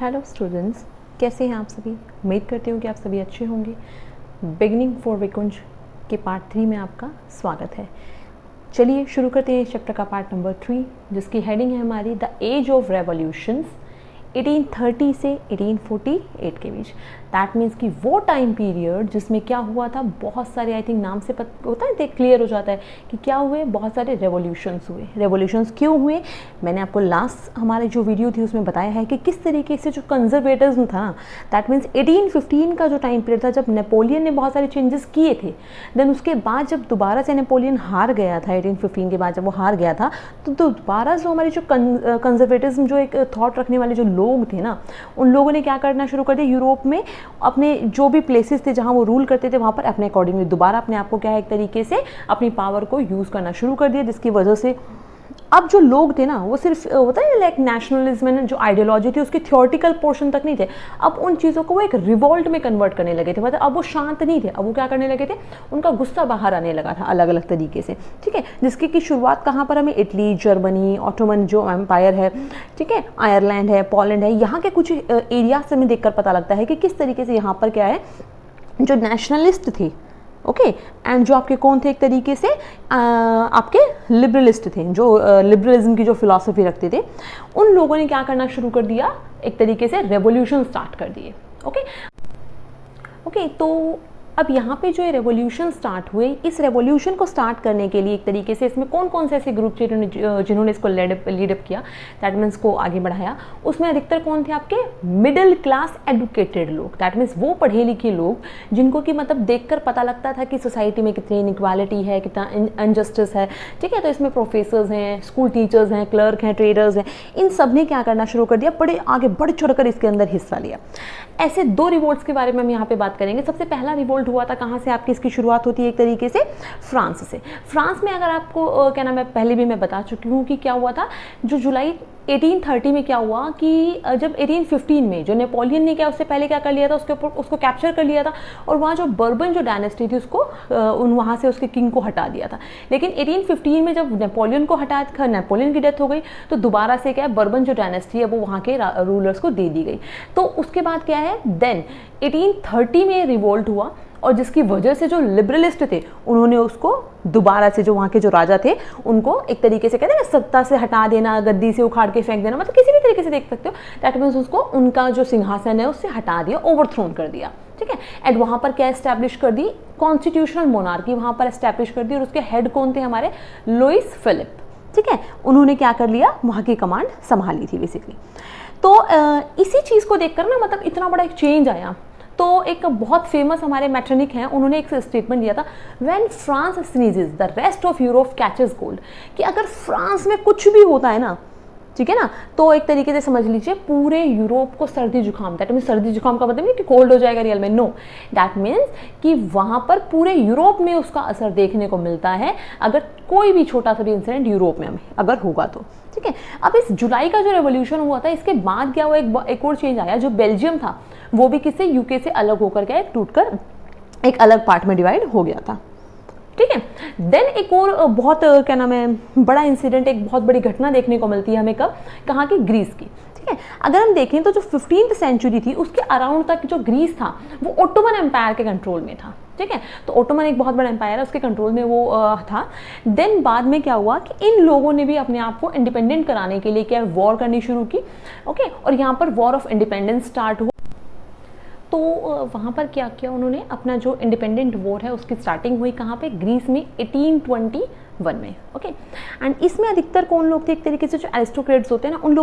Hello students, कैसे हैं आप सभी। उम्मीद करती हूँ कि आप सभी अच्छे होंगे। बिगनिंग फॉर विकुंज के पार्ट 3 में आपका स्वागत है। चलिए शुरू करते हैं चैप्टर का पार्ट नंबर 3, जिसकी हेडिंग है हमारी द एज ऑफ रेवोल्यूशंस 1830 से 1848 के बीच। दैट मीन्स कि वो टाइम पीरियड जिसमें क्या हुआ था, बहुत सारे आई थिंक नाम से होता है क्लियर हो जाता है कि क्या हुए, बहुत सारे रेवोल्यूशंस हुए। रेवोल्यूशंस क्यों हुए, मैंने आपको लास्ट हमारे जो वीडियो थी उसमें बताया है कि किस तरीके से जो कंजर्वेटिज्म था, दैट मीन्स 1815 का जो टाइम पीरियड था जब नेपोलियन ने बहुत सारे चेंजेस किए थे, देन उसके बाद जब दोबारा से नेपोलियन हार गया था 1815 के बाद, जब वो हार गया था तो दोबारा जो हमारी जो कंजर्वेटिज्म जो एक थॉट रखने वाले जो लोग थे ना, उन लोगों ने क्या करना शुरू कर दिया, यूरोप में अपने जो भी प्लेसेस थे जहां वो रूल करते थे वहां पर अपने अकॉर्डिंगली दोबारा अपने आप को क्या है एक तरीके से अपनी पावर को यूज़ करना शुरू कर दिया, जिसकी वजह से अब जो लोग थे ना वो सिर्फ होता है लाइक नेशनलिज्म में जो आइडियोलॉजी थी उसके थियोरटिकल पोर्शन तक नहीं थे, अब उन चीज़ों को वो एक रिवॉल्ट में कन्वर्ट करने लगे थे। मतलब अब वो शांत नहीं थे, अब वो क्या करने लगे थे, उनका गुस्सा बाहर आने लगा था अलग अलग तरीके से। ठीक है, जिसकी की शुरुआत कहाँ पर हमें इटली, जर्मनी, ऑटोमन जो एम्पायर है, ठीक है, आयरलैंड है, पोलैंड है, यहाँ के कुछ एरिया से हमें देखकर पता लगता है कि किस तरीके से यहाँ पर क्या है जो नेशनलिस्ट थे, ओके एंड जो आपके कौन थे एक तरीके से आपके लिबरलिस्ट थे, जो लिबरलिज्म की जो फिलॉसफी रखते थे, उन लोगों ने क्या करना शुरू कर दिया, एक तरीके से रेवोल्यूशन स्टार्ट कर दिए। ओके तो अब यहाँ पे जो रेवोल्यूशन स्टार्ट हुए, इस रेवोल्यूशन को स्टार्ट करने के लिए एक तरीके से इसमें कौन कौन से ऐसे ग्रुप थे जिन्होंने इसको लीडअप किया, दैट मीन्स को आगे बढ़ाया, उसमें अधिकतर कौन थे, आपके मिडिल क्लास एडुकेटेड लोग, दैट मीन्स वो पढ़े लिखे लोग जिनको कि मतलब देखकर पता लगता था कि सोसाइटी में कितनी इनइक्वालिटी है, कितना अनजस्टिस है। ठीक है, तो इसमें प्रोफेसर्स हैं, स्कूल टीचर्स हैं, क्लर्क हैं, ट्रेडर्स हैं, इन सब ने क्या करना शुरू कर दिया, बड़े आगे बढ़ चढ़कर इसके अंदर हिस्सा लिया। ऐसे दो रिवोल्ट्स के बारे में हम यहाँ पे बात करेंगे। सबसे पहला रिवोल्ट हुआ था कहाँ से, आपकी इसकी शुरुआत होती है एक तरीके से फ्रांस से। फ्रांस में अगर आपको क्या नाम है, पहले भी मैं बता चुकी हूँ कि क्या हुआ था, जो जुलाई 1830 में क्या हुआ कि जब 1815 में जो नेपोलियन ने क्या उससे पहले क्या कर लिया था, उसके ऊपर उसको कैप्चर कर लिया था और वहाँ जो बर्बन जो डायनेस्टी थी उसको वहाँ से उसके किंग को हटा दिया था। लेकिन 1815 में जब नेपोलियन को हटा, नेपोलियन की डेथ हो गई तो दोबारा से क्या है, बर्बन जो डायनेस्टी है वो वहाँ के रूलर्स को दे दी गई। तो उसके बाद क्या है, देन 1830 में रिवोल्ट हुआ और जिसकी वजह से जो लिबरलिस्ट थे उन्होंने उसको दोबारा से, जो वहाँ के जो राजा थे उनको एक तरीके से कहते हैं ना सत्ता से हटा देना, गद्दी से उखाड़ के फेंक देना, मतलब किसी भी तरीके से देख सकते हो, दैट मीन्स उसको उनका जो सिंहासन है उससे हटा दिया, ओवरथ्रोन कर दिया। ठीक है, एंड वहाँ पर क्या एस्टैब्लिश कर दी, कॉन्स्टिट्यूशनल मोनार्की वहाँ पर एस्टैब्लिश कर दी और उसके हेड कौन थे, हमारे लुइस फिलिप। ठीक है, उन्होंने क्या कर लिया, वहाँ की कमांड संभाली थी बेसिकली। तो इसी चीज़ को देखकर ना मतलब इतना बड़ा एक चेंज आया। तो एक बहुत फेमस हमारे मैट्रिनिक हैं, उन्होंने एक स्टेटमेंट दिया था, when France sneezes the rest of Europe catches cold, कि अगर फ्रांस में कुछ भी होता है ना, ठीक है ना, तो एक तरीके से समझ लीजिए पूरे यूरोप को सर्दी जुकाम, दैट मीन्स सर्दी जुकाम का मतलब नहीं कि कोल्ड हो जाएगा रियल में, नो, दैट मीन्स कि वहाँ पर पूरे यूरोप में उसका असर देखने को मिलता है अगर कोई भी छोटा सा भी इंसिडेंट यूरोप में अगर होगा तो। ठीक है, अब इस जुलाई का जो रेवोल्यूशन हुआ था इसके बाद क्या हुआ, एक और चेंज आया, जो बेल्जियम था वो भी किससे, यूके से अलग होकर के टूटकर एक अलग पार्ट में डिवाइड हो गया था। ठीक है, देन एक और बहुत क्या नाम है बड़ा इंसिडेंट, एक बहुत बड़ी घटना देखने को मिलती है हमें, कब, कहाँ की, ग्रीस की। ठीक है, अगर हम देखें तो जो 15th सेंचुरी थी उसके अराउंड तक जो ग्रीस था वो ओटोमन एम्पायर के कंट्रोल में था। ठीक है, तो ओटोमन एक बहुत बड़ा एम्पायर है, उसके कंट्रोल में वो था। देन बाद में क्या हुआ कि इन लोगों ने भी अपने आप को इंडिपेंडेंट कराने के लिए क्या वॉर करनी शुरू की। ओके, और यहाँ पर वॉर ऑफ इंडिपेंडेंस स्टार्ट हुआ। तो वहाँ पर क्या किया उन्होंने, अपना जो इंडिपेंडेंट वॉर है उसकी स्टार्टिंग हुई कहाँ पे, ग्रीस में 1821 में। ओके, एंड इसमें अधिकतर कौन लोग थे, एक तरीके से जो एरिस्टोक्रेट्स होते हैं ना, उन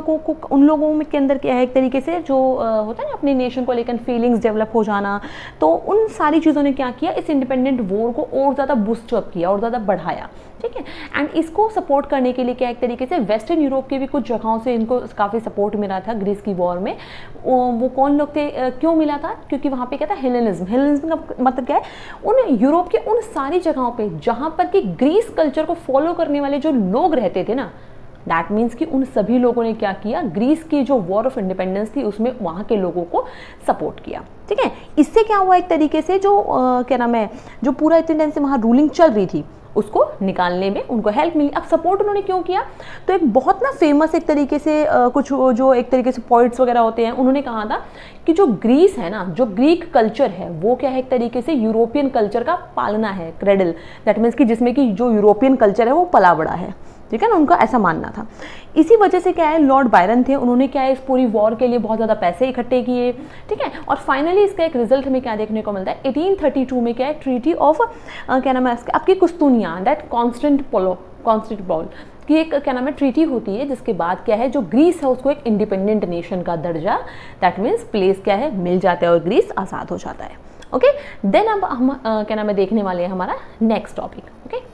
लोगों में के अंदर क्या है एक तरीके से जो होता है ना अपने नेशन को लेकर फीलिंग्स डेवलप हो जाना, तो उन सारी चीज़ों ने क्या किया, इस इंडिपेंडेंट वॉर को और ज़्यादा बूस्ट अप किया और ज़्यादा बढ़ाया। ठीक है, एंड इसको सपोर्ट करने के लिए क्या एक तरीके से वेस्टर्न यूरोप के भी कुछ जगहों से इनको काफ़ी सपोर्ट मिला था ग्रीस की वॉर में। वो कौन लोग थे, क्यों मिला था, क्योंकि वहाँ पे क्या था, हेलेनिज्म का मतलब क्या है, उन यूरोप के उन सारी जगहों पे जहाँ पर कि ग्रीस कल्चर को फॉलो करने वाले जो लोग रहते थे ना, दैट मीन्स कि उन सभी लोगों ने क्या किया, ग्रीस की जो वॉर ऑफ इंडिपेंडेंस थी उसमें वहाँ के लोगों को सपोर्ट किया। ठीक है, इससे क्या हुआ, एक तरीके से जो क्या नाम है, जो पूरा इतने टाइम से वहाँ रूलिंग चल रही थी उसको निकालने में उनको हेल्प मिली। अब सपोर्ट उन्होंने क्यों किया, तो एक बहुत ना फेमस एक तरीके से कुछ जो एक तरीके से पोइट्स वगैरह होते हैं, उन्होंने कहा था कि जो ग्रीस है ना, जो ग्रीक कल्चर है वो क्या है, एक तरीके से यूरोपियन कल्चर का पालना है, क्रेडल, दैट मीन्स कि जिसमें कि जो यूरोपियन कल्चर है वो पला बड़ा है, ठीक है ना, उनका ऐसा मानना था। इसी वजह से क्या है, लॉर्ड बायरन थे, उन्होंने क्या है इस पूरी वॉर के लिए बहुत ज़्यादा पैसे इकट्ठे किए, ठीक है, और फाइनली इसका एक रिजल्ट हमें क्या देखने को मिलता है, 1832 में क्या है, ट्रीटी ऑफ क्या नाम है आपकी कुस्तुनिया, दैट कॉन्स्टेंटिनोपल की एक क्या नाम है ट्रीटी होती है, जिसके बाद क्या है जो ग्रीस है उसको एक इंडिपेंडेंट नेशन का दर्जा, दैट मीन्स प्लेस क्या है मिल जाता है और ग्रीस आज़ाद हो जाता है। ओके, देन अब हम क्या नाम है देखने वाले हैं हमारा नेक्स्ट टॉपिक। ओके,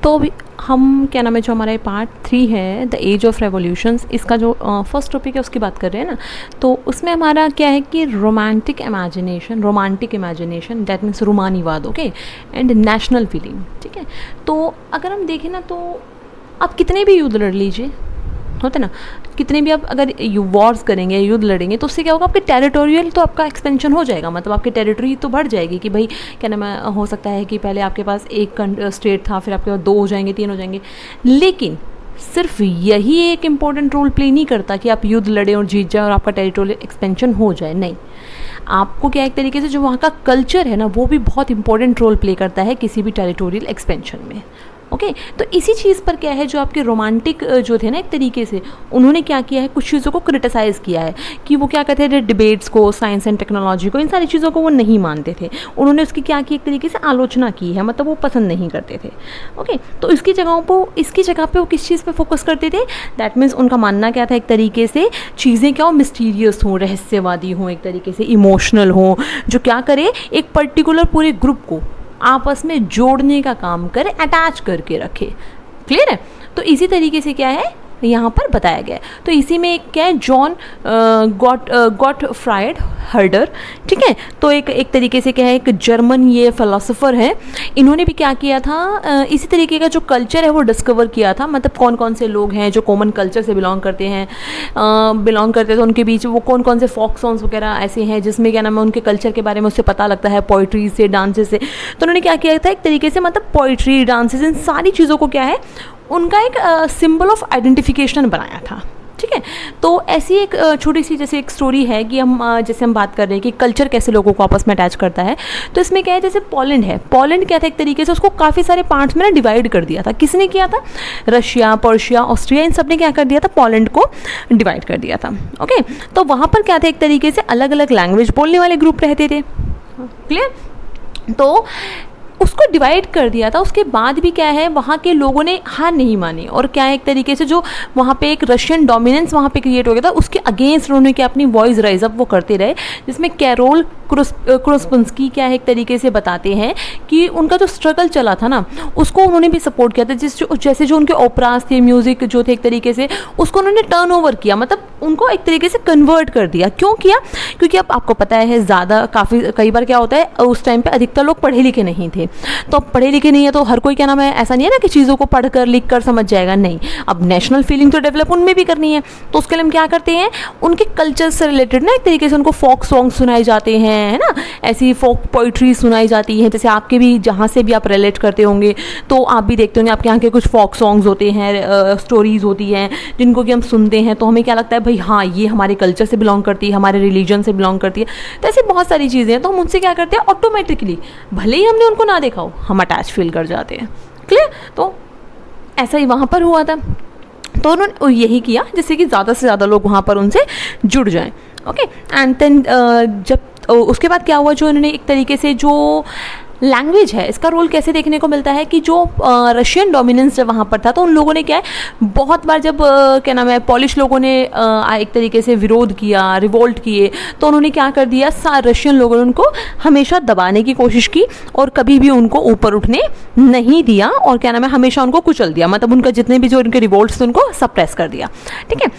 तो अभी हम क्या नाम है जो हमारा पार्ट 3 है द एज ऑफ रेवोल्यूशंस, इसका जो फर्स्ट टॉपिक है उसकी बात कर रहे हैं ना, तो उसमें हमारा क्या है कि रोमांटिक इमेजिनेशन दैट मीन्स रूमानीवाद, ओके, एंड नेशनल फीलिंग, ठीक है। तो अगर हम देखें ना, तो आप कितने भी युद्ध लड़ लीजिए, होते ना, कितने भी आप अगर वॉर्स करेंगे, युद्ध लड़ेंगे, तो उससे क्या होगा, आपके टेरिटोरियल तो आपका एक्सपेंशन हो जाएगा, मतलब आपकी टेरिटरी तो बढ़ जाएगी कि भाई क्या नाम है, हो सकता है कि पहले आपके पास एक स्टेट था, फिर आपके पास 2 हो जाएंगे, 3 हो जाएंगे, लेकिन सिर्फ यही एक इम्पॉर्टेंट रोल प्ले नहीं करता कि आप युद्ध लड़ें और जीत जाए और आपका टेरिटोरियल एक्सपेंशन हो जाए, नहीं, आपको क्या एक तरीके से जो वहाँ का कल्चर है ना वो भी बहुत इंपॉर्टेंट रोल प्ले करता है किसी भी टेरिटोरियल एक्सपेंशन में। ओके, तो इसी चीज़ पर क्या है जो आपके रोमांटिक जो थे ना, एक तरीके से उन्होंने क्या किया है, कुछ चीज़ों को क्रिटिसाइज़ किया है कि वो क्या कहते थे, डिबेट्स को, साइंस एंड टेक्नोलॉजी को, इन सारी चीज़ों को वो नहीं मानते थे, उन्होंने उसकी क्या की, एक तरीके से आलोचना की है, मतलब वो पसंद नहीं करते थे। ओके, तो इसकी जगह पे वो किस चीज़ पे फोकस करते थे, दैट मीन्स उनका मानना क्या था, एक तरीके से चीज़ें क्या हो, मिस्टीरियस हों, रहस्यवादी हों, एक तरीके से इमोशनल हों, जो क्या करे एक पर्टिकुलर पूरे ग्रुप को आपस में जोड़ने का काम करे, अटैच करके रखे। क्लियर है, तो इसी तरीके से क्या है यहाँ पर बताया गया है। तो इसी में क्या है, जॉन गॉटफ्राइड हर्डर, ठीक है, तो एक तरीके से क्या है, एक जर्मन ये फिलोसोफर है, इन्होंने भी क्या किया था, इसी तरीके का जो कल्चर है वो डिस्कवर किया था, मतलब कौन कौन से लोग हैं जो कॉमन कल्चर से बिलोंग करते थे, उनके बीच वो कौन कौन से फोक सॉन्ग्स वगैरह ऐसे हैं जिसमें क्या नाम है उनके कल्चर के बारे में उससे पता लगता है, पोइट्री से, डांसेस से। तो उन्होंने क्या किया था, एक तरीके से मतलब पोइट्री, डांसेस, इन सारी चीज़ों को क्या है उनका एक सिंबल ऑफ आइडेंटिफिकेशन बनाया था, ठीक है। तो ऐसी एक छोटी सी जैसे एक स्टोरी है कि जैसे हम बात कर रहे हैं कि कल्चर कैसे लोगों को आपस में अटैच करता है, तो इसमें क्या है, जैसे पोलैंड है, पोलैंड क्या था, एक तरीके से उसको काफ़ी सारे पार्ट्स में ना डिवाइड कर दिया था। किसने किया था, रशिया, पर्शिया, ऑस्ट्रिया, इन सब ने क्या कर दिया था, पोलैंड को डिवाइड कर दिया था। ओके, तो वहाँ पर क्या था, एक तरीके से अलग अलग लैंग्वेज बोलने वाले ग्रुप रहते थे। क्लियर, तो उसको डिवाइड कर दिया था, उसके बाद भी क्या है वहाँ के लोगों ने हार नहीं मानी, और क्या है एक तरीके से जो वहाँ पे एक रशियन डोमिनेंस वहाँ पे क्रिएट हो गया था, उसके अगेंस्ट उन्होंने क्या अपनी वॉइस राइज अप वो करते रहे, जिसमें कैरोल क्रोस्पुंस्की क्या है एक तरीके से बताते हैं कि उनका जो स्ट्रगल चला था ना उसको उन्होंने भी सपोर्ट किया था, जैसे जो उनके ओपरास थे, म्यूज़िक जो थे, एक तरीके से उसको उन्होंने टर्न ओवर किया, मतलब उनको एक तरीके से कन्वर्ट कर दिया। क्यों किया, क्योंकि अब आपको पता है ज़्यादा कई बार क्या होता है, उस टाइम पे अधिकतर लोग पढ़े लिखे नहीं थे, तो अब पढ़े लिखे नहीं है तो हर कोई क्या नाम है, ऐसा नहीं है ना कि चीज़ों को पढ़कर लिख कर समझ जाएगा, नहीं, अब नेशनल फीलिंग तो डेवलप उनमें भी करनी है, तो उसके लिए हम क्या करते हैं, उनके कल्चर से रिलेटेड ना एक तरीके से उनको फोक सॉन्ग सुनाए जाते हैं, है ना, ऐसी फोक पोइट्री सुनाई जाती है, जैसे आपके भी जहाँ से भी आप रिलेट करते होंगे तो आप भी देखते होंगे आपके यहाँ के कुछ फोक सॉन्ग्स होते हैं, स्टोरीज होती हैं जिनको कि हम सुनते हैं तो हमें क्या लगता है, भाई हाँ ये हमारे कल्चर से बिलोंग करती है, हमारे रिलीजन से बिलोंग करती है, तो ऐसी बहुत सारी चीज़ें हैं, तो हम उनसे क्या करते हैं, ऑटोमेटिकली भले ही हमने उनको ना देखा हो हम अटैच फील कर जाते हैं। क्लियर, तो ऐसा ही वहाँ पर हुआ था, तो उन्होंने यही किया जिससे कि ज़्यादा से ज़्यादा लोग वहाँ पर उनसे जुड़ जाएं। ओके, एंड देन जब उसके बाद क्या हुआ, जो उन्होंने एक तरीके से जो लैंग्वेज है इसका रोल कैसे देखने को मिलता है कि जो रशियन डोमिनेंस जब वहाँ पर था तो उन लोगों ने क्या है, बहुत बार जब क्या नाम है पॉलिश लोगों ने एक तरीके से विरोध किया, रिवोल्ट किए, तो उन्होंने क्या कर दिया, रशियन लोगों ने उनको हमेशा दबाने की कोशिश की और कभी भी उनको ऊपर उठने नहीं दिया, और क्या नाम है हमेशा उनको कुचल दिया, मतलब उनका जितने भी जो उनके रिवोल्ट्स थे उनको सप्रेस कर दिया। ठीक है,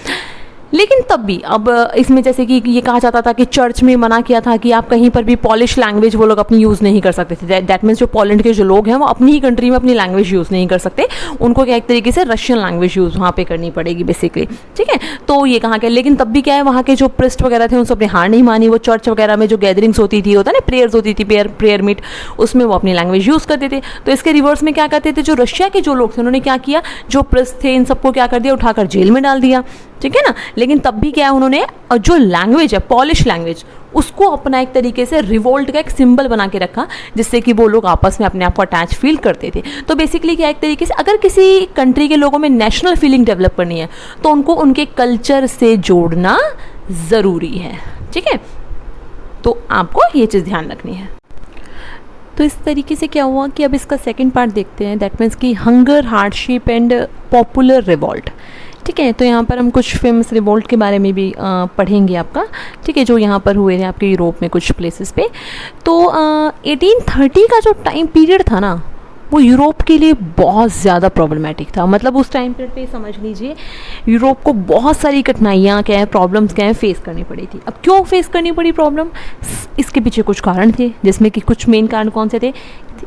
लेकिन तब भी अब इसमें जैसे कि ये कहा जाता था कि चर्च में मना किया था कि आप कहीं पर भी पॉलिश लैंग्वेज वो लोग अपनी यूज़ नहीं कर सकते थे। दैट मीन्स जो पोलैंड के जो लोग हैं वो अपनी ही कंट्री में अपनी लैंग्वेज यूज़ नहीं कर सकते, उनको क्या एक तरीके से रशियन लैंग्वेज यूज़ वहाँ पे करनी पड़ेगी बेसिकली, ठीक है। तो ये कहा गया, लेकिन तब भी क्या है, वहाँ के जो प्रिस्ट वगैरह थे उन सबने हार नहीं मानी। वो चर्च वगैरह में जो गैदरिंग्स होती थी, होता है ना, प्रेयर्स होती थी, प्रेयर मीट, उसमें वो अपनी लैंग्वेज यूज़ करते थे। तो इसके रिवर्स में क्या करते थे, जो रशिया के जो लोग थे उन्होंने क्या किया, जो प्रिस्ट थे इन सबको क्या कर दिया, उठाकर जेल में डाल दिया, ठीक है ना। लेकिन तब भी क्या है, उन्होंने जो लैंग्वेज है पॉलिश लैंग्वेज, उसको अपना एक तरीके से रिवोल्ट का एक सिंबल बना के रखा, जिससे कि वो लोग आपस में अपने आप को अटैच फील करते थे। तो बेसिकली क्या एक तरीके से अगर किसी कंट्री के लोगों में नेशनल फीलिंग डेवलप करनी है तो उनको उनके कल्चर से जोड़ना ज़रूरी है, ठीक है। तो आपको ये चीज़ ध्यान रखनी है। तो इस तरीके से क्या हुआ कि अब इसका सेकंड पार्ट देखते हैं, दैट मीन्स कि hunger, hardship and popular revolt, ठीक है। तो यहाँ पर हम कुछ फेमस रिवोल्ट के बारे में भी पढ़ेंगे आपका, ठीक है, जो यहाँ पर हुए थे आपके यूरोप में कुछ प्लेसेस पे। तो 1830 का जो टाइम पीरियड था ना, वो यूरोप के लिए बहुत ज़्यादा प्रॉब्लमेटिक था। मतलब उस टाइम पीरियड पे समझ लीजिए यूरोप को बहुत सारी कठिनाइयाँ क्या है, प्रॉब्लम्स क्या है, फेस करनी पड़ी थी। अब क्यों फेस करनी पड़ी प्रॉब्लम, इसके पीछे कुछ कारण थे, जिसमें कि कुछ मेन कारण कौन से थे।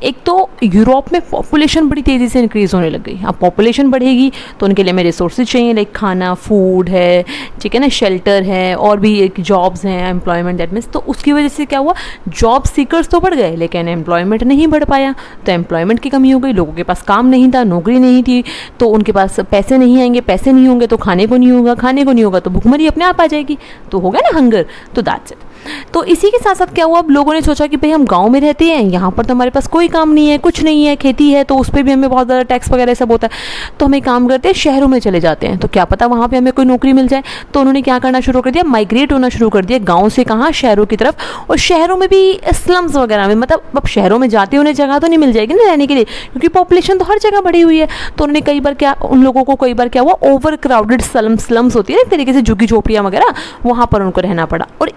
एक तो यूरोप में पॉपुलेशन बड़ी तेज़ी से इंक्रीज़ होने लग गई। अब पॉपुलेशन बढ़ेगी तो उनके लिए हमें रिसोर्सेज चाहिए, लाइक खाना, फूड है, ठीक है ना, शेल्टर है, और भी एक जॉब्स हैं, एम्प्लॉयमेंट, दैट मीन्स। तो उसकी वजह से क्या हुआ, जॉब सीकर्स तो बढ़ गए लेकिन एम्प्लॉयमेंट नहीं बढ़ पाया। तो एम्प्लॉयमेंट की कमी हो गई, लोगों के पास काम नहीं था, नौकरी नहीं थी, तो उनके पास पैसे नहीं आएंगे, पैसे नहीं होंगे तो खाने को नहीं होगा, खाने को नहीं होगा तो भूखमरी अपने आप आ जाएगी, तो होगा ना हंगर। तो दैट्स इट। तो इसी के साथ साथ क्या हुआ, अब लोगों ने सोचा कि भाई हम गांव में रहते हैं, यहाँ पर तो हमारे पास कोई काम नहीं है, कुछ नहीं है, खेती है तो उस पर भी हमें बहुत ज़्यादा टैक्स वगैरह सब होता है, तो हम एक काम करते हैं शहरों में चले जाते हैं, तो क्या पता वहाँ पे हमें कोई नौकरी मिल जाए। तो उन्होंने क्या करना शुरू कर दिया, माइग्रेट होना शुरू कर दिया गाँव से कहाँ, शहरों की तरफ। और शहरों में भी स्लम्स वगैरह में, मतलब अब शहरों में जाते उन्हें जगह तो नहीं मिल जाएगी ना रहने के लिए, क्योंकि पॉपुलेशन तो हर जगह बढ़ी हुई है। तो उन्होंने कई बार क्या, उन लोगों को कई बार क्या हुआ, ओवर क्राउडेड स्लम्स होती है एक तरीके से, झुग्गी झोपड़ियाँ वगैरह, वहाँ पर उनको रहना पड़ा। और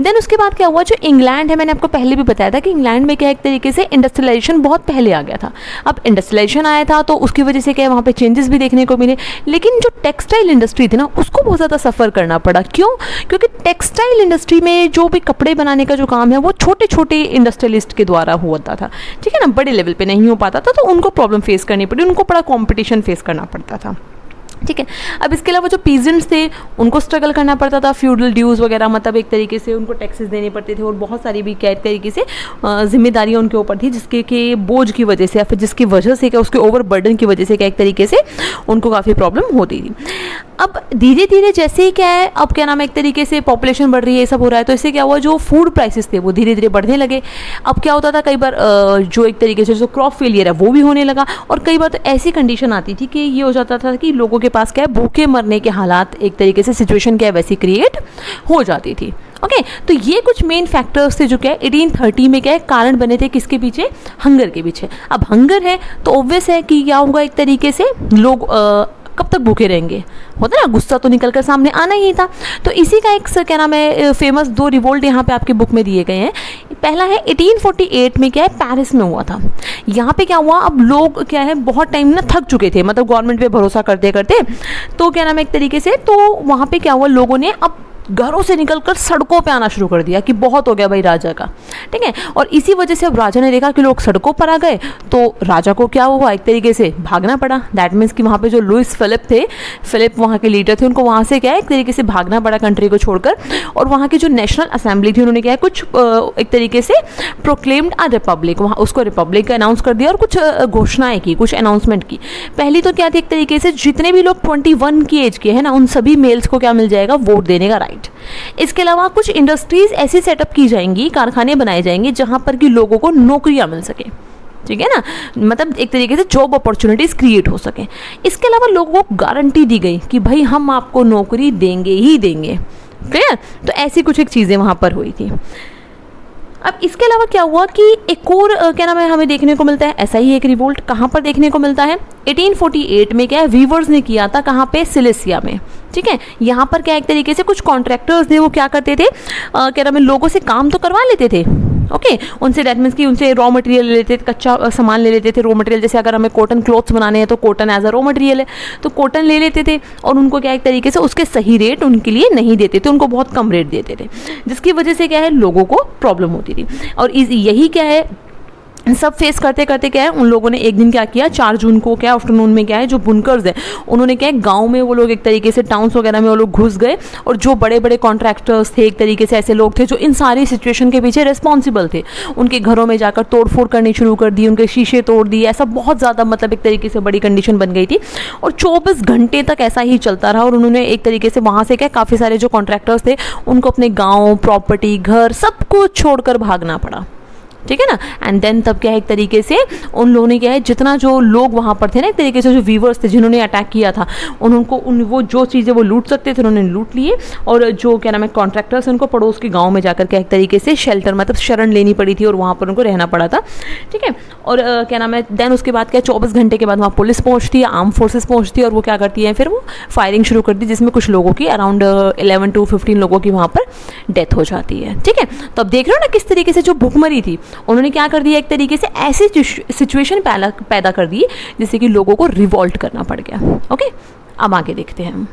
देन उसके बाद क्या हुआ, जो इंग्लैंड है, मैंने आपको पहले भी बताया था कि इंग्लैंड में क्या एक तरीके से इंडस्ट्रियलाइजेशन बहुत पहले आ गया था। अब इंडस्ट्रियलाइजेशन आया था तो उसकी वजह से क्या है, वहाँ पे चेंजेस भी देखने को मिले। लेकिन जो टेक्सटाइल इंडस्ट्री थी ना, उसको बहुत ज़्यादा सफ़र करना पड़ा। क्यों, क्योंकि टेक्सटाइल इंडस्ट्री में जो भी कपड़े बनाने का जो काम है वो छोटे छोटे इंडस्ट्रियलिस्ट के द्वारा होता था, ठीक है ना, बड़े लेवल पर नहीं हो पाता था, तो उनको प्रॉब्लम फेस करनी पड़ी, उनको बड़ा कॉम्पिटिशन फेस करना पड़ता था, ठीक है। अब इसके अलावा जो पीजेंट्स थे उनको स्ट्रगल करना पड़ता था, फ्यूडल ड्यूज़ वगैरह, मतलब एक तरीके से उनको टैक्सेस देने पड़ते थे, और बहुत सारी भी क्या एक तरीके से जिम्मेदारियां उनके ऊपर थी, जिसके के बोझ की वजह से या फिर जिसकी वजह से क्या, उसके ओवर बर्डन की वजह से क्या एक तरीके से उनको काफ़ी प्रॉब्लम होती थी। अब धीरे धीरे जैसे ही क्या है, अब क्या नाम है, एक तरीके से पॉपुलेशन बढ़ रही है, ये सब हो रहा है, तो इससे क्या हुआ, जो फूड प्राइसेस थे वो धीरे धीरे बढ़ने लगे। अब क्या होता था, कई बार जो एक तरीके से जो क्रॉप फेलियर है वो भी होने लगा, और कई बार तो ऐसी कंडीशन आती थी कि ये हो जाता था कि लोगों के पास क्या है, भूखे मरने के हालात, एक तरीके से सिचुएशन क्या है वैसी क्रिएट हो जाती थी। ओके, तो ये कुछ मेन फैक्टर्स थे जो क्या है 1830 में क्या है कारण बने थे, किसके पीछे, हंगर के पीछे। अब हंगर है तो ऑब्वियस है कि क्या होगा, एक तरीके से लोग कब तक भूखे रहेंगे, होता है ना, गुस्सा तो निकल कर सामने आना ही था। तो इसी का एक क्या नाम है फेमस 2 रिवोल्ट यहाँ पे आपकी बुक में दिए गए हैं। पहला है 1848 में क्या है, पेरिस में हुआ था। यहाँ पे क्या हुआ, अब लोग क्या है बहुत टाइम ना थक चुके थे, मतलब गवर्नमेंट पे भरोसा करते करते, तो क्या नाम है एक तरीके से, तो वहाँ पे क्या हुआ, लोगों ने अब घरों से निकलकर सड़कों पे आना शुरू कर दिया कि बहुत हो गया भाई राजा का, ठीक है। और इसी वजह से अब राजा ने देखा कि लोग सड़कों पर आ गए, तो राजा को क्या हुआ, एक तरीके से भागना पड़ा। दैट मीन्स कि वहाँ पे जो लुइस फिलिप थे, फिलिप वहाँ के लीडर थे, उनको वहाँ से क्या है एक तरीके से भागना पड़ा कंट्री को छोड़कर। और वहाँ की जो नेशनल असेंबली थी, उन्होंने क्या है कुछ एक तरीके से प्रोक्लेम्ड अ रिपब्लिक, वहाँ उसको रिपब्लिक अनाउंस कर दिया और कुछ घोषणाएं की, कुछ अनाउंसमेंट की। पहली तो क्या थी, एक तरीके से जितने भी लोग 21 की एज के हैं ना, उन सभी मेल्स को क्या मिल जाएगा, वोट देने का राइट। इसके अलावा कुछ इंडस्ट्रीज ऐसी सेटअप की जाएंगी, कारखाने बनाए जाएंगे जहां पर कि लोगों को नौकरियां मिल सके, ठीक है ना, मतलब एक तरीके से जॉब अपॉर्चुनिटीज क्रिएट हो सके। इसके अलावा लोगों को गारंटी दी गई कि भाई हम आपको नौकरी देंगे ही देंगे, क्लियर। तो ऐसी कुछ एक चीज़ें वहाँ पर हुई थी। अब इसके अलावा क्या हुआ कि एक और क्या नाम है हमें देखने को मिलता है, ऐसा ही एक रिवोल्ट कहाँ पर देखने को मिलता है, 1848 में क्या है वीवर्स ने किया था, कहाँ पे, सिलेसिया में, ठीक है। यहाँ पर क्या एक तरीके से कुछ कॉन्ट्रैक्टर्स थे, वो क्या करते थे, क्या नाम है, लोगों से काम तो करवा लेते थे, ओके उनसे दैट मीन्स कि उनसे रॉ मटेरियल ले लेते थे, कच्चा सामान ले लेते थे, रॉ मटेरियल। जैसे अगर हमें कॉटन क्लॉथ्स बनाने हैं तो cotton as a raw material है, तो कॉटन ले लेते थे और उनको क्या एक तरीके से उसके सही रेट उनके लिए नहीं देते थे, उनको बहुत कम रेट देते थे, जिसकी वजह से क्या है लोगों को प्रॉब्लम होती थी। और यही क्या है सब फेस करते करते क्या है उन लोगों ने एक दिन क्या किया, 4 जून को क्या आफ्टरनून में क्या है जो बुनकर्स हैं उन्होंने क्या है गांव में वो लोग एक तरीके से टाउन्स वगैरह में वो लोग घुस गए, और जो बड़े बड़े कॉन्ट्रैक्टर्स थे एक तरीके से ऐसे लोग थे जो इन सारी सिचुएशन के पीछे रिस्पॉन्सिबल थे, उनके घरों में जाकर तोड़फोड़ करनी शुरू कर दी, उनके शीशे तोड़ दिए, ऐसा बहुत ज़्यादा मतलब एक तरीके से बड़ी कंडीशन बन गई थी। और 24 घंटे तक ऐसा ही चलता रहा और उन्होंने एक तरीके से वहाँ से क्या काफ़ी सारे जो कॉन्ट्रैक्टर्स थे उनको अपने गाँव, प्रॉपर्टी, घर सब कुछ छोड़कर भागना पड़ा, ठीक है ना। एंड देन तब क्या है एक तरीके से उन लोगों ने क्या है जितना जो लोग वहाँ पर थे ना एक तरीके से जो वीवर्स थे जिन्होंने अटैक किया था उनको वो जो चीज़ें वो लूट सकते थे उन्होंने लूट लिए, और जो क्या नाम है कॉन्ट्रैक्टर्स उनको पड़ोस के गाँव में जाकर क्या एक तरीके से शेल्टर मतलब शरण लेनी पड़ी थी और वहाँ पर उनको रहना पड़ा था, ठीक है। और क्या नाम है देन उसके बाद क्या 24 घंटे के बाद वहाँ पुलिस पहुँचती है, आर्म फोर्सेस पहुँचती है और वो क्या करती है फिर वो फायरिंग शुरू करती है, जिसमें कुछ लोगों की अराउंड 11 to 15 लोगों की वहाँ पर डेथ हो जाती है, ठीक है। तो अब देख रहे हो ना किस तरीके से जो भुखमरी थी उन्होंने क्या कर दिया एक तरीके से ऐसी सिचुएशन पैदा कर दी जिससे कि लोगों को रिवॉल्ट करना पड़ गया। ओके अब आगे देखते हैं हम।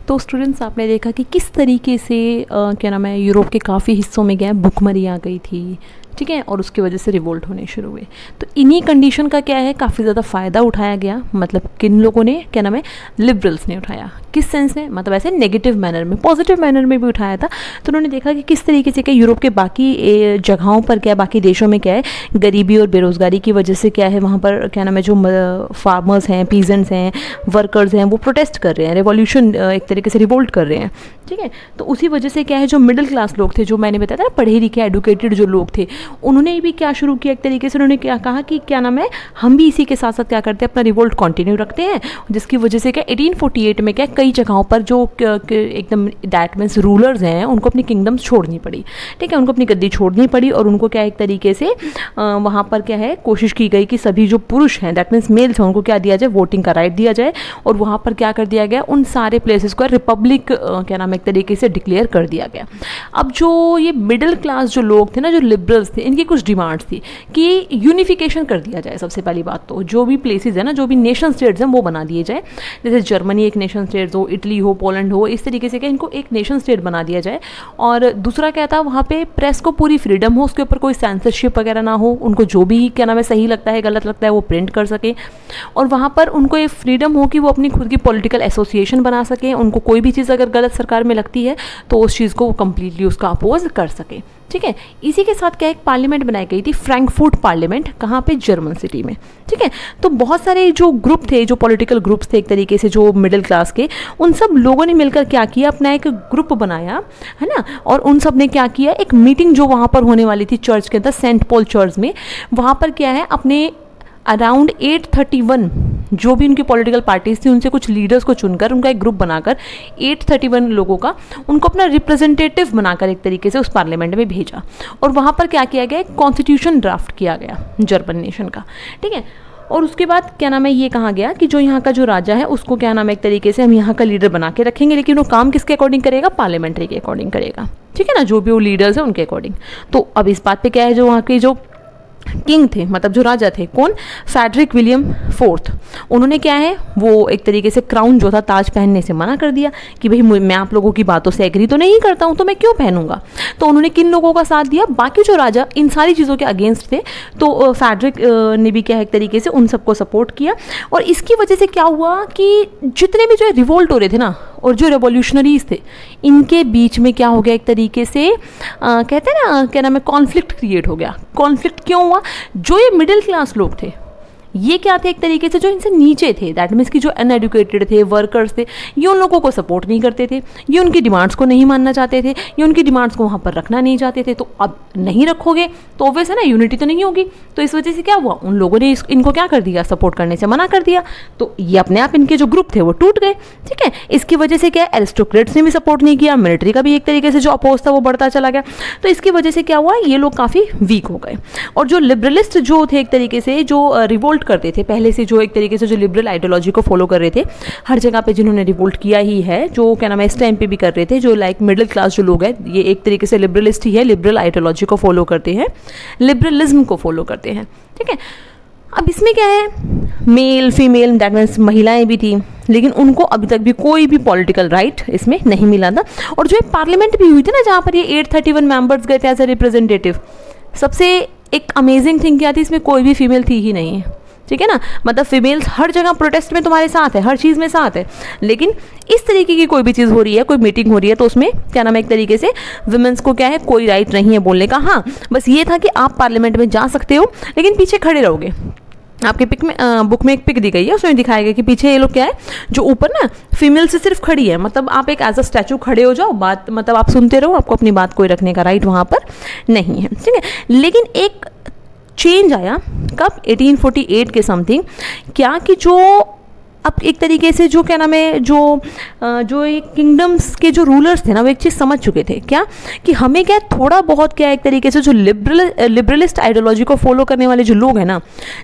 तो स्टूडेंट्स आपने देखा कि किस तरीके से क्या नाम है यूरोप के काफ़ी हिस्सों में क्या भुखमरी आ गई थी, ठीक है, और उसकी वजह से रिवोल्ट होने शुरू हुए। तो इन्हीं कंडीशन का क्या है काफ़ी ज़्यादा फ़ायदा उठाया गया, मतलब किन लोगों ने क्या नाम है लिबरल्स ने उठाया। किस सेंस में, मतलब ऐसे नेगेटिव मैनर में, पॉजिटिव मैनर में भी उठाया था। तो उन्होंने देखा कि किस तरीके से क्या यूरोप के बाकी जगहों पर क्या बाकी देशों में क्या है गरीबी और बेरोज़गारी की वजह से क्या है वहाँ पर क्या नाम है जो फार्मर्स हैं, पीजेंट्स हैं, वर्कर्स हैं वो प्रोटेस्ट कर रहे हैं, रेवोल्यूशन एक तरीके से रिवोल्ट कर रहे हैं, ठीक है। तो उसी वजह से क्या है जो मिडिल क्लास लोग थे, जो मैंने बताया था ना पढ़े लिखे एडुकेटेड जो लोग थे, उन्होंने भी क्या शुरू किया एक तरीके से, उन्होंने क्या कहा कि क्या नाम है हम भी इसी के साथ साथ क्या करते हैं अपना रिवोल्ट कंटिन्यू रखते हैं, जिसकी वजह से क्या 1848 में क्या कई जगहों पर जो एकदम दैट मीन्स रूलर्स हैं उनको अपनी किंगडम्स छोड़नी पड़ी, ठीक है, उनको अपनी गद्दी छोड़नी पड़ी और उनको क्या एक तरीके से वहाँ पर क्या है कोशिश की गई कि सभी जो पुरुष हैं दैट मीन्स मेल्स हैं उनको क्या दिया जाए, वोटिंग का राइट दिया जाए, और वहाँ पर क्या कर दिया गया उन सारे प्लेसेस को रिपब्लिक क्या नाम एक तरीके से डिक्लेयर कर दिया गया। अब जो ये मिडिल क्लास जो लोग थे ना, जो लिबरल्स थे, इनकी कुछ डिमांड्स थी कि यूनिफिकेशन कर दिया जाए। सबसे पहली बात तो जो भी प्लेसेस है ना, जो भी नेशन स्टेट्स हैं वो बना दिए जाए, जैसे जर्मनी एक नेशन स्टेट हो, इटली हो, पोलैंड हो, इस तरीके से क्या इनको एक नेशन स्टेट बना दिया जाए। और दूसरा क्या था, वहाँ पे प्रेस को पूरी फ्रीडम हो, उसके ऊपर कोई सेंसरशिप वगैरह ना हो, उनको जो भी क्या नाम है सही लगता है गलत लगता है वो प्रिंट कर सके, और वहाँ पर उनको ये फ्रीडम हो कि वो अपनी खुद की पॉलिटिकल एसोसिएशन बना सके, उनको कोई भी चीज़ अगर गलत सरकार में लगती है तो उस चीज़ को वो कम्प्लीटली उसका अपोज कर सके, ठीक है। इसी के साथ क्या एक पार्लियामेंट बनाई गई थी, फ्रैंकफर्ट पार्लियामेंट, कहाँ पे, जर्मन सिटी में, ठीक है। तो बहुत सारे जो ग्रुप थे, जो पॉलिटिकल ग्रुप्स थे एक तरीके से जो मिडिल क्लास के, उन सब लोगों ने मिलकर क्या किया, अपना एक ग्रुप बनाया, है ना, और उन सब ने क्या किया, एक मीटिंग जो वहाँ पर होने वाली थी चर्च के अंदर, सेंट पॉल चर्च में, वहाँ पर क्या है अपने अराउंड 831 जो भी उनकी पॉलिटिकल पार्टीज थी उनसे कुछ लीडर्स को चुनकर उनका एक ग्रुप बनाकर 831 लोगों का उनको अपना रिप्रेजेंटेटिव बनाकर एक तरीके से उस पार्लियामेंट में भेजा, और वहाँ पर क्या किया गया, एक कॉन्स्टिट्यूशन ड्राफ्ट किया गया जर्मन नेशन का, ठीक है। और उसके बाद क्या नाम है ये कहा गया कि जो यहाँ का जो राजा है उसको क्या नाम है एक तरीके से हम यहाँ का लीडर बना के रखेंगे, लेकिन वो काम किसके अकॉर्डिंग करेगा, पार्लियामेंट्री के अकॉर्डिंग करेगा, ठीक है ना, जो भी वो लीडर्स हैं उनके अकॉर्डिंग। तो अब इस बात पे क्या है, जो वहाँ के जो किंग थे, मतलब जो राजा थे, कौन, फ्रेडरिक विलियम फोर्थ, उन्होंने क्या है वो एक तरीके से क्राउन जो था ताज पहनने से मना कर दिया कि भाई मैं आप लोगों की बातों से एग्री तो नहीं करता हूँ तो मैं क्यों पहनूंगा। तो उन्होंने किन लोगों का साथ दिया, बाकी जो राजा इन सारी चीज़ों के अगेंस्ट थे, तो फ्रेडरिक ने भी क्या है एक तरीके से उन सबको सपोर्ट किया। और इसकी वजह से क्या हुआ कि जितने भी जो रिवोल्ट हो रहे थे ना और जो रेवोल्यूशनरीज थे, इनके बीच में क्या हो गया एक तरीके से कहते हैं ना क्या नाम है, कॉन्फ्लिक्ट क्रिएट हो गया। कॉन्फ्लिक्ट क्यों हुआ, जो ये मिडिल क्लास लोग थे ये क्या थे एक तरीके से जो इनसे नीचे थे, दैट मीन्स कि जो अनएडुकेटेड थे, वर्कर्स थे, ये उन लोगों को सपोर्ट नहीं करते थे, ये उनकी डिमांड्स को नहीं मानना चाहते थे, ये उनकी डिमांड्स को वहाँ पर रखना नहीं चाहते थे। तो अब नहीं रखोगे तो ऑब्वियस है ना, यूनिटी तो नहीं होगी। तो इस वजह से क्या हुआ, उन लोगों ने इनको क्या कर दिया, सपोर्ट करने से मना कर दिया। तो ये अपने आप इनके जो ग्रुप थे वो टूट गए, ठीक है। इसकी वजह से क्या, एरिस्टोक्रेट्स ने भी सपोर्ट नहीं किया, मिलिट्री का भी एक तरीके से जो अपोज था वो बढ़ता चला गया। तो इसकी वजह से क्या हुआ, ये लोग काफ़ी वीक हो गए। और जो लिबरलिस्ट जो थे एक तरीके से जो रिवोल्ट रिवोल्ट करते थे पहले से, जो एक तरीके से जो लिबरल आइडियोलॉजी को फॉलो कर रहे थे, हर जगह पे जिन्होंने रिवोल्ट किया ही है, जो क्या नाम है इस टाइम पे भी कर रहे थे, जो लाइक मिडिल क्लास जो लोग हैं, ये एक तरीके से लिबरलिस्ट ही है, लिबरल आइडियोलॉजी को फॉलो करते हैं, लिबरलिज्म को फॉलो करते हैं, ठीक है। अब इसमें क्या है, मेल फीमेल दैट मीन्स महिलाएं भी थी, लेकिन उनको अभी तक भी कोई भी पॉलिटिकल राइट इसमें नहीं मिला था। और जो पार्लियामेंट भी हुई थी ना, जहाँ पर ये 831 मेंबर्स गए थे एज ए रिप्रेजेंटेटिव, सबसे एक अमेजिंग थिंग क्या थी, इसमें कोई भी फीमेल थी ही नहीं, ठीक है ना। मतलब फीमेल्स हर जगह प्रोटेस्ट में तुम्हारे साथ है, हर चीज़ में साथ है, लेकिन इस तरीके की कोई भी चीज़ हो रही है, कोई मीटिंग हो रही है, तो उसमें क्या नाम है एक तरीके से वुमेन्स को क्या है, कोई राइट नहीं है बोलने का। हाँ, बस ये था कि आप पार्लियामेंट में जा सकते हो, लेकिन पीछे खड़े रहोगे। आपके पिक में बुक में एक पिक दी गई है, उसमें दिखाया गया कि पीछे ये लोग क्या है, जो ऊपर ना फीमेल से सिर्फ खड़ी है, मतलब आप एक एज अ स्टैचू खड़े हो जाओ, बात मतलब आप सुनते रहो, आपको अपनी बात कोई रखने का राइट वहाँ पर नहीं है, ठीक है। लेकिन एक चेंज आया कब, 1848 के समथिंग, क्या कि जो अब एक तरीके से जो क्या नाम है, जो एक किंगडम्स के जो रूलर्स थे ना, वो एक चीज़ समझ चुके थे, क्या कि हमें क्या थोड़ा बहुत क्या एक तरीके से जो लिबरलिस्ट आइडियोलॉजी को फॉलो करने वाले जो लोग हैं ना,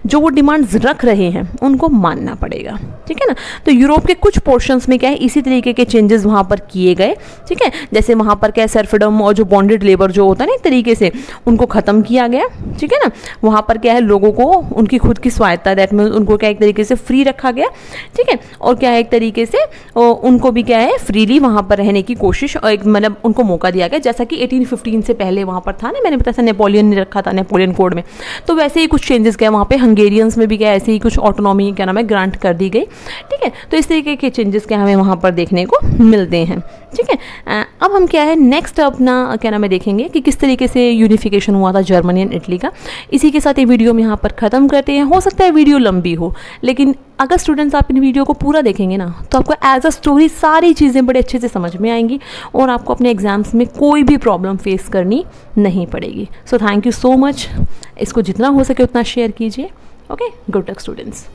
जो वो डिमांड्स रख रहे हैं, उनको मानना पड़ेगा, ठीक है ना। तो यूरोप के कुछ पोर्शंस में क्या है, इसी तरीके के चेंजेस वहाँ पर किए गए, ठीक है। जैसे वहाँ पर क्या है, सर्फडम और जो बॉन्डेड लेबर जो होता है ना एक तरीके से, उनको ख़त्म किया गया, ठीक है ना। वहाँ पर क्या है, लोगों को उनकी खुद की स्वायत्ता, दैट मीन्स उनको क्या एक तरीके से फ्री रखा गया, ठीक है। और क्या है एक तरीके से उनको भी क्या है फ्रीली वहाँ पर रहने की कोशिश, और एक मतलब उनको मौका दिया गया, जैसा कि 1815 से पहले वहाँ पर था ना, मैंने बताया था नेपोलियन ने रखा था, नेपोलियन कोड में, तो वैसे ही कुछ चेंजेस क्या वहाँ पे हंगेरियंस में भी क्या ऐसे ही कुछ ऑटोनॉमी क्या नाम है ग्रांट कर दी गई, ठीक है। तो इस तरीके के चेंजेस क्या हमें वहाँ पर देखने को मिलते हैं, ठीक है। अब हम क्या है नेक्स्ट अपना क्या नाम है देखेंगे कि किस तरीके से यूनिफिकेशन हुआ था जर्मनी एंड इटली का। इसी के साथ ये वीडियो हम यहाँ पर ख़त्म करते हैं। हो सकता है वीडियो लंबी हो, लेकिन अगर स्टूडेंट्स आप इन वीडियो को पूरा देखेंगे ना, तो आपको एज अ स्टोरी सारी चीज़ें बड़े अच्छे से समझ में आएंगी और आपको अपने एग्जाम्स में कोई भी प्रॉब्लम फेस करनी नहीं पड़ेगी। So thank you so much. इसको जितना हो सके उतना शेयर कीजिए। Okay, good luck students.